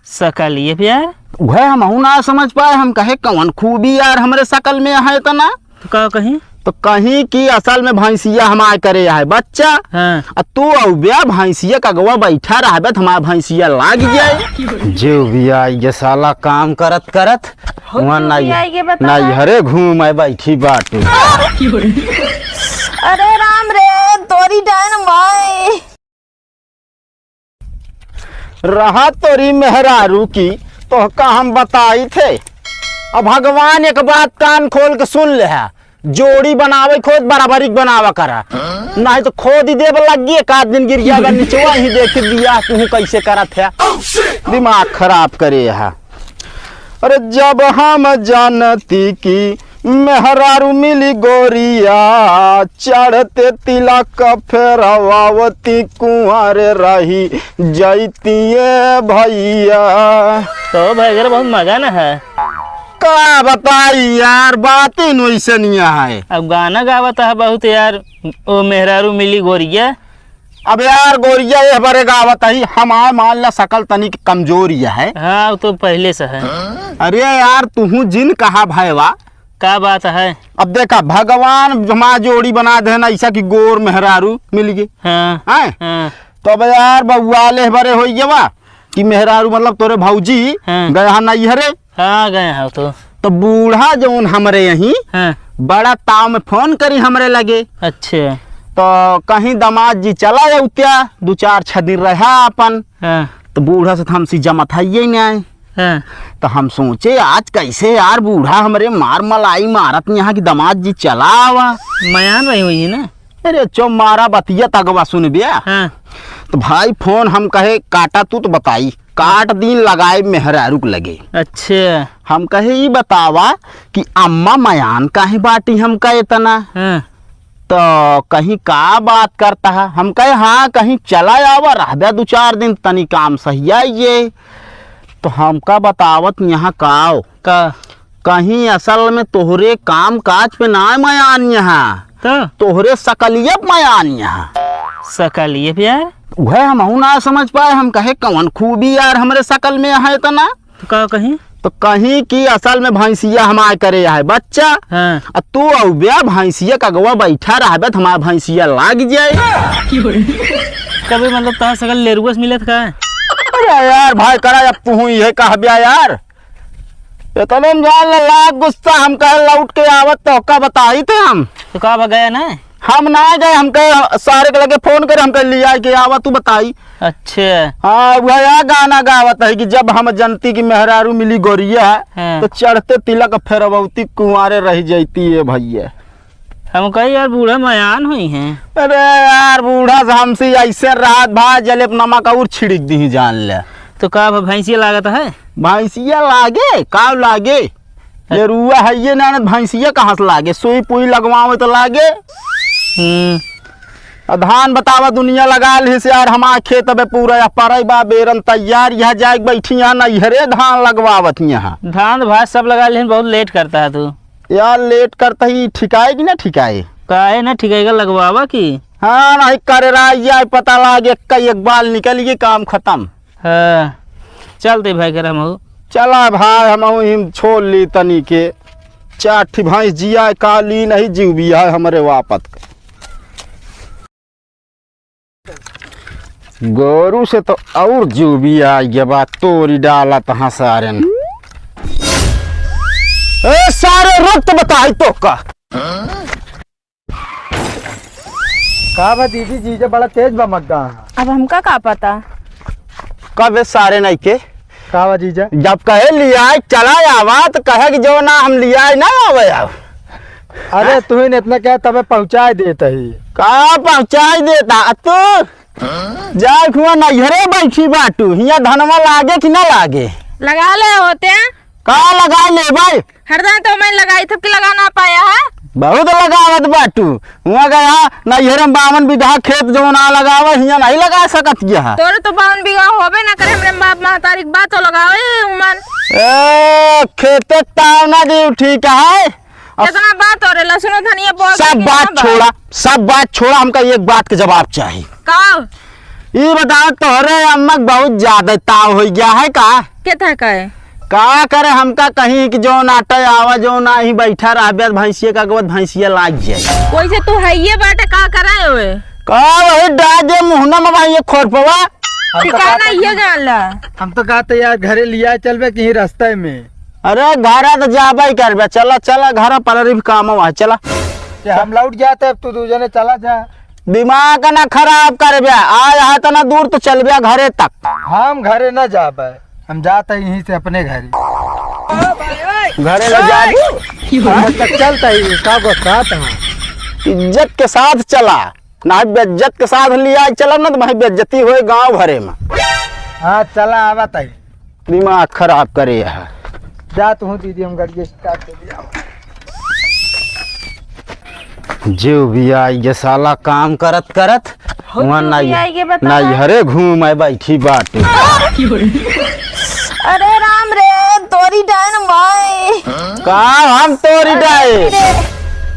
सकल ये यार वह हम ना समझ पाए। हम कहे कौन खूबी यार हमरे शकल में है तना तो का कहीं तो कहीं की असल में भैंसिया हमारे करे है बच्चा। हाँ। तू अव्या भैंसिया का गवा बैठा रहा हमारा भैंसिया लाग जाए जो भी आई ये साला काम करत करत वहाँ नहीं हरे घूम आए बैठी बात। अरे राम रे तोरी डायन भाई रहा तोरी मेहरारू की तो का हम बताई थे। अब भगवान एक बात कान खोल के सुन ले है, जोड़ी बनावे खोद बराबरी बनावा करा नहीं तो खोद ही देव लगी एक आध दिन गिर गया नीचवा ही देख दिया तू कैसे करत है दिमाग खराब करे है। अरे जब हम जानती की मेहरारू मिली गोरिया चढ़ते तिलक फेरवावती कुंवर रही जैतिये भैया। तो भाई बहुत मजा न है का बताई यार बात ही वैसे नहीं है। अब गाना गावत है बहुत यार ओ मेहरारू मिली गोरिया। अब यार गोरिया ये बड़े गावत है हमारे मान ला सकल तनिक कमजोरी है। हाँ तो पहले से है। अरे यार तू जिन कहा भैया का बात है। अब देखा भगवान हमारा जोड़ी बना देना ऐसा कि गोर मेहरारू मिल गई। हाँ, हाँ? हाँ। तो अब यार बउआ ले बड़े हो गया कि मेहरारू मतलब तोरे भौजी हाँ। गया नहीं हरे। हाँ गए हो तो बूढ़ा जो हमरे यहीं हाँ। बड़ा ताव में फोन करी हमरे लगे। अच्छा तो कहीं दामाद जी चला गया उत्या 2-4 दिन रहा अपन। हाँ। तो बूढ़ा से हमसे जमत है ही नहीं। हाँ। तो हम सोचे आज कैसे यार बूढ़ा हमरे मार मलाई मारत यहाँ की दामाद जी चला आवा मयान रही हुई है ना। अरे चो मारा बतिया तगवा सुन बिया। हाँ। तो भाई फोन हम कहे काटा तू तो बताई काट दिन लगाए मेहरारू लगे। अच्छा हम कहे ये बतावा कि अम्मा मयान काहे बाटी हम कहे तना। हाँ। तो कहीं का बात करता है हम कहे हाँ कहीं चला आवा रह दे 2-4 दिन तनी काम सही ये। तो हमका बतावत यहाँ काओ का कहीं असल में तोहरे काम काज पे ना मयान यहाँ तो तोहरे सकलिया मयान यहाँ सकल ये यार वह हम ना समझ पाए। हम कहे कौन खूबी यार हमरे शकल में है तना तो का कहीं तो कहीं की असल में भैंसिया हमारे करे है बच्चा। हाँ। तू अव्या भैंसिया का गवा बैठा रहा हमारा भैंसिया लाग जाए कभी मतलब तहाँ सकल लेरुआ से मिलत का। अरे यार भाई करा अब तू ये कहबिया यार इतने जान लाख गुस्सा हम कहे लौट के आवत तो का बताई थे हम तो का गया ना हम ना गए हम कहे सारे के लगे फोन करे हम कहे लिया के आवा तू बताई। अच्छा हाँ वह गाना गावत है कि जब हम जनती की मेहरारू मिली गोरिया हाँ। तो चढ़ते तिलक फेरवती कुंवारे रह जाती है भैया। हम कही यार बूढ़ा मयान हुई हैं। अरे यार बूढ़ा से हमसे ऐसे रात भाई जलेब नमक और छिड़क दी जान ले। तो का भैंसिया लागत है भैंसिया लागे का लागे ये रुआ है ये ना भैंसिया कहाँ से लागे सुई पुई लगवावे तो लागे। धान बतावा दुनिया लगा ली से यार हमारे खेत में पूरा पर बा बेरन तैयार यहाँ जाए बैठी यहाँ नहरे धान लगवावत यहाँ धान भात सब लगा लेकिन बहुत लेट करता है तू यार लेट करता ही ठिकाए कि ना ठिकाए काहे ना ठिकाएगा लगवावा की। हाँ नहीं करे रहा पता लागे कई एक बाल निकल गई काम खत्म। हाँ चलते भाई कर हम चला भाई हम छोड़ ली तनी के 4 भैंस जिया काली नहीं जीव भी है हमारे वापत गोरू से तो और जीव भी आई बात तोरी डाला तहाँ सारे सारे रक्त बताई तो का दीदी जीजा बड़ा तेज बा मग्गा। अब हमका का पता कब सारे नहीं के का जीजा जब कहे लिया चला आवा तो कहे कि जो ना हम लिया ना आवे अब। अरे तुम्हें इतना क्या तबे पहुँचा देता ही का पहुँचा देता तू जाए हुआ नहरे बैठी बाटू हिया धनवा लागे कि ना लागे लगा ले होते हैं का लगा ले भाई हरदम तो मैं लगाई थी कि लगा ना पाया है बहुत लगावत बाटू हुआ गया नहरे 52 बीघा खेत जो ना लगावा हिया नहीं लगा सकत यहाँ तोरे तो 52 बीघा होबे ना करे हमरे बाप महतारी के बात तो लगावे उमन खेते ताव ना दी ठीक है इतना बात हो रे लहसुन धनिया बहुत सब बात छोड़ा हमका एक बात के जवाब चाहिए का ये बताओ तोहरे अम्मक बहुत ज्यादा ताव हो गया है का? के था का है? का करे हमका कहीं कि जो नाटे आवा जो ना ही बैठा रह भैंसिया का गोद भैंसिया लाग जाए। कोई से तू है ये बाटे का कराए हुए? का वही डाजे मुहना में भाई ये खोरपवा ठिकाना ये जान ला। हम तो कहते यार घरे लिया चलबे कहीं रास्ते में। अरे घर तो जाबा ही करबे। चला चला घर पर भी काम हुआ चला। कि हम लौट जाते अब तू दूजने चला जा। दिमाग ना खराब करबे। आया है तना दूर तो चलबे घरे तक। हम घरे न जाबे, हम जाते यहीं से अपने घरे। घरे ले जाबू चलता ही का साथ है। इज्जत के साथ चला ना बेइज्जत के साथ लिया चला ना तो भाई बेइज्जती हुए गांव भरे में। हाँ चला आवा तई। दिमाग खराब करे है। जा तू दीदी हम गाड़ी स्टार्ट कर दिया। जो भी आई ये साला काम करत करत वहाँ नहीं हरे घूम आई बैठी बात। अरे राम रे तोरी डायन भाई का हम तोरी डाए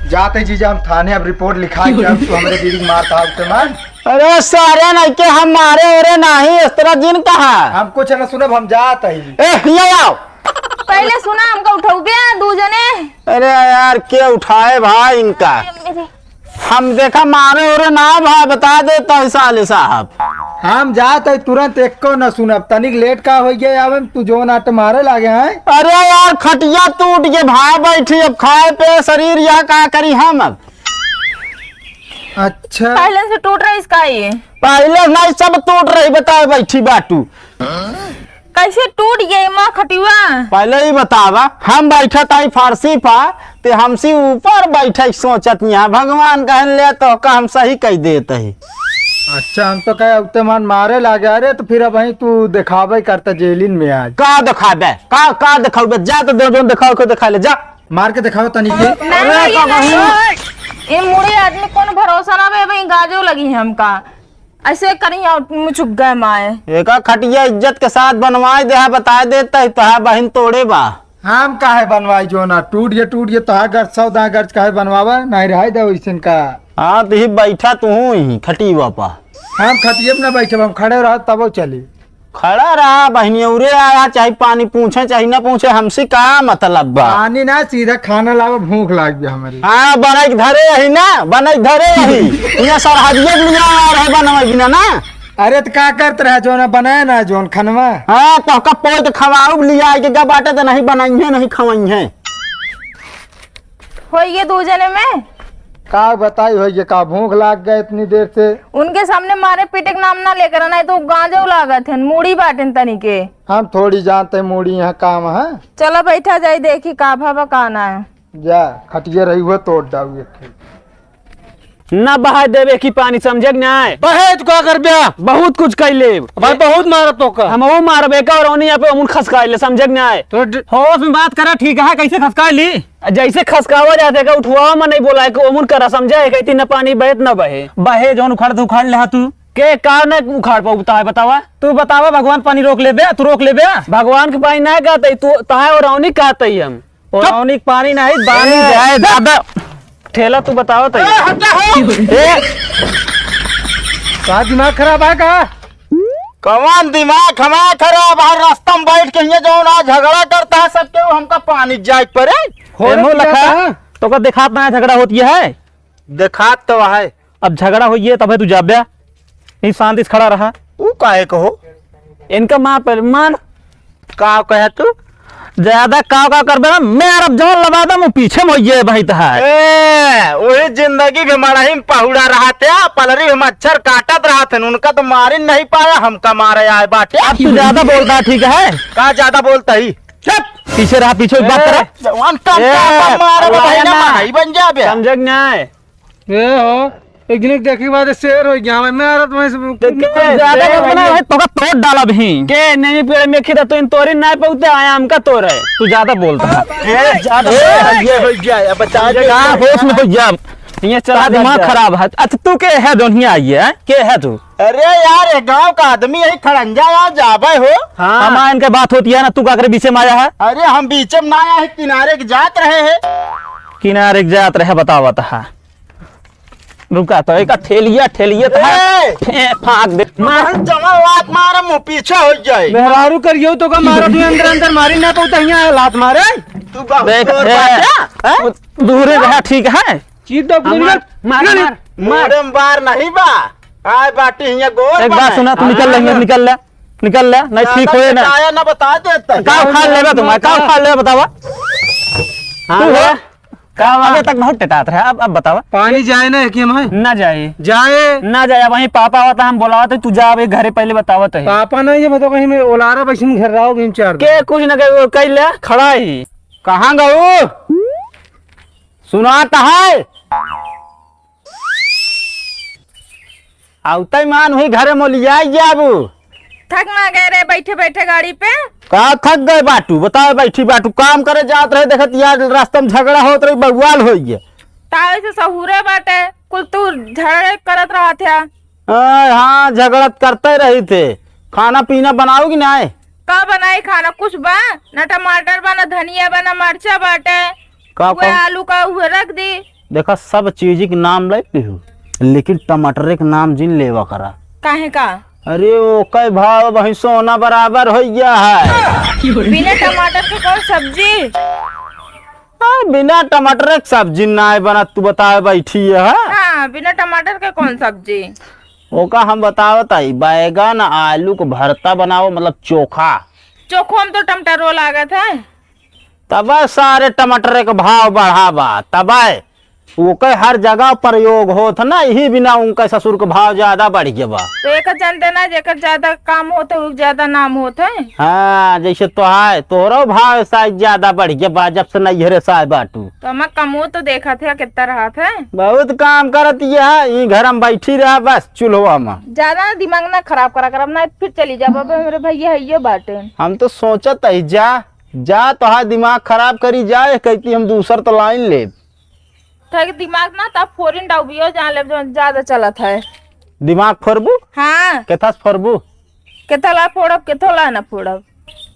जाते जीजा हम थाने अब रिपोर्ट लिखाई कि अब तू हमारे दीदी मारता उठे मार। अरे सारे नहीं के हम मारे अरे नहीं इस तरह जिन कहा हम कुछ न सुने हम जाते ही। ये आओ पहले सुना हमको उठाऊ गया दूजने। अरे यार क्या उठाए भाई इनका हम देखा मारे और ना भाई बता दे तो साले साहब हम जाते तुरंत एक को न सुनब तनिक लेट का हो गया अब तू जो नाट मारे लागे हैं। अरे यार खटिया टूट के भाई बैठी अब खाए पे शरीर यह का करी हम अब। अच्छा पहले से टूट रहा इसका ये पहले नहीं सब टूट रही बताए बैठी बाटू कैसे टूट गई माँ खटिया? पहले ही बतावा हम बैठा था फारसी पा ते हमसे ऊपर बैठे सोचत यहाँ भगवान कहन ले तो का हम सही कह देते ही। अच्छा हम तो कहे उते मान मारे लागे। अरे तो फिर अब वही तू दिखावे करता जेलिन में आज का दिखाबे का दिखाबे जा तो दो दिखाओ को दिखा ले जा मार के दिखाओ तनिक। ये मुड़े आदमी कौन भरोसा ना भाई गाजो लगी है हमका ऐसे करी और चुक गए माए। एक खटिया इज्जत के साथ बनवाए दे बता देता तो है बहन तोड़े बा। हम काहे बनवाई जो ना टूट गए तो गर्ज 100 गर्ज काहे बनवावा नहीं रहा दे वैसन का। हाँ तो ही बैठा तू ही खटी बापा हम खटिए में न बैठे हम खड़े रह तब चली। खड़ा रहा बहनी उरे आया चाहे पानी पूछे चाहे ना पूछे हमसे का मतलब बा। पानी ना सीधा खाना लावा भूख लाग गया हमारी। हाँ बना धरे यही ना बना धरे यही यहाँ सरहदिया लिया आ रहे बनवा बिना ना। अरे तो का करते रहे जो ना बनाए ना जोन खनवा। हाँ तो का पोई के खवाऊ लिया के गा बाटे तो नहीं बनाई है नहीं खवाई है। हो ये दूजने में का बताई हो ये का भूख लाग गया इतनी देर से। उनके सामने मारे पीटे के नाम ना लेकर नहीं तो गांजो लागत है मूड़ी बाटे तनिके। हम थोड़ी जानते मूड़ी यहाँ काम है। चलो बैठा जाए देखी का भावा कहना है। जा खटिए रही हुआ तोड़ डाऊ ना बहा देवे की पानी समझे ना बहे तो का कर ब्या बहुत कुछ कैले भाई बहुत मारत तो का हम वो मारबे का और ओनी यहाँ पे अमुन खसका ले समझे ना तो होश में बात करा ठीक है कैसे खसका ली जैसे खसकावा जाते का उठवा में नहीं बोला कि ओमुन करा समझे कहती न पानी बहत न बहे बहे जोन उखाड़ तो उखाड़ ले तू के का न उखाड़ पाता है बतावा तू बतावा भगवान पानी रोक ले बे तू रोक ले बे भगवान के पानी ना कहते तू तहा और औनी कहते हम और पानी नहीं पानी जाए दादा ठेला तू बताओ तो का दिमाग खराब है का? कौन दिमाग हमारा खराब है रास्ता में बैठ के ये जो ना झगड़ा करता है सबके वो हमका पानी जाए पड़े हो लखा तो का दिखात ना झगड़ा होती है देखात तो है अब झगड़ा होइए तब तू जाब्या नहीं शांति से खड़ा रहा वो काहे कहो इनका माँ पर मान का कहे तू ज्यादा का करबे ना मैं अरब जवन लगा दम पीछे मोइए भाई ता है ए वही जिंदगी भी मड़ही में पहुड़ा रहा थे पलरी में मच्छर काटत रहा थे उनका तो मार ही नहीं पाया हमका मारे आए बाटे। अब तू ज्यादा बोलता है ठीक है का ज्यादा बोलता ही पीछे रहा पीछे एक बात करे जवान का मारे भाई ना माई बन जाबे समझ ना ए हो एक दिन देखी बात शेर हो गया मैं औरत में ज्यादा बोलना है तो का तोड़ डाला भी के नहीं पेड़ में खिदा तो इन तोरी ना पहुंचते आया हमका तोड़ है तू ज्यादा बोलता है ए ज्यादा ये हो गया बता दे कहां होश में हो जा ये चला दिमाग खराब है। अच्छा तू के है दोनिया आई है के है तू अरे यार ये गांव का आदमी यही खड़ंजा यहाँ जाबे हो। हाँ हमारे इनके बात होती है ना तू का करे बीचे में आया है अरे हम बीच में ना आया है किनारे के जात रहे हैं किनारे जात रहे बतावा ता रुका तो एक ठेलिया ठेलिया तो है। फाक दे मार जमा लात मार मुंह पीछे हो जाए। मेहरारू करियो तो का मारो तू अंदर अंदर मारी ना तो तहिया लात मारे। तू बहुत देख जोर बाटा। दूरे रहा ठीक है। चीज दो मार मार मोरे में बार नहीं बा। आय बाटी हिया गोर एक बात सुना, तू निकल ले निकल ले नहीं ठीक होए ना। आया ना बता देते। का खा लेबे तुम, का खा लेबे बतावा। हाँ तू भैया, का आगे तक बहुत टेटात रहा, अब बतावा। पानी जाए ना कि हम ना जाए जाए जाए वहीं पापा होता हम बोलावत तू जा अबे घरे पहले बतावत है पापा नहीं ये बताओ कहीं में ओलारा बैठे घर रहा हो चार के कुछ न के कैले खड़ा ही कहाँ गऊ सुनाता है। आवते मान हुई घरे मोलिया जाबू। थक ना गए रे बैठे बैठे गाड़ी पे। का थक गए बाटू बताओ। बैठी बाटू काम करे जात रहे देखत यार रास्ते में झगड़ा होत रही बगवाल हो गया। तावे से सहुरे बाटे कुल तू झगड़े करत रहा था। हाँ झगड़त करते रही थे। खाना पीना बनाओगी ना। का बनाई खाना कुछ बा न टमाटर बा न धनिया बा न मरचा बाटे। का वो आलू का हुए रख दी। देखा सब चीज के नाम ले लिहू लेकिन टमाटर के नाम जिन लेवा करा। काहे का अरे वो कई भाव वही सोना बराबर हो गया है। बिना टमाटर के कौन सब्जी। बिना टमाटर के सब्जी ना बना तू बताए बैठी है। हाँ बिना टमाटर के कौन सब्जी। ओका हम बतावत आई बैगन आलू को भरता बनाओ मतलब चोखा। चोखो में तो टमाटरो लागत है। तब सारे टमाटर के भाव बढ़ावा तब वो हर जगह प्रयोग होत ना यही बिना उनका ससुर के भाव ज्यादा बढ़ गया बा। तो एक जानते ना जेकर ज्यादा काम होता है ज्यादा नाम होता है। हाँ जैसे तो है तोरो भाव शायद ज्यादा बढ़ गया बा जब से नैहरे साय बाटू। तो हम कमो तो देखा थे कितना रहा था। बहुत काम करत ये घर में बैठी रहा बस चूल्हा में। ज्यादा दिमाग ना खराब करा कर ना फिर चली जा बाबा मेरे भैया है ये बाटे। हम तो सोचत है जा तो है दिमाग खराब करी जाए कहती हम दूसर तो लाइन ले। दिमाग ना तब फोरिन डाउबियो जहाँ ले ज्यादा चलत है। दिमाग फोड़बू हाँ केथा फोड़बू केतला फोड़ब केतला ना फोड़ब।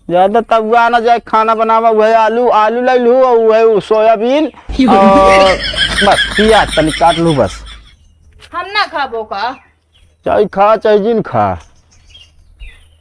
ज्यादा तब ना जाए खाना बनावा वह आलू ले लू वह सोयाबीन और बस प्याज तनी काट लू बस। हम ना खाबो का चाहे खा चाहे जिन खा।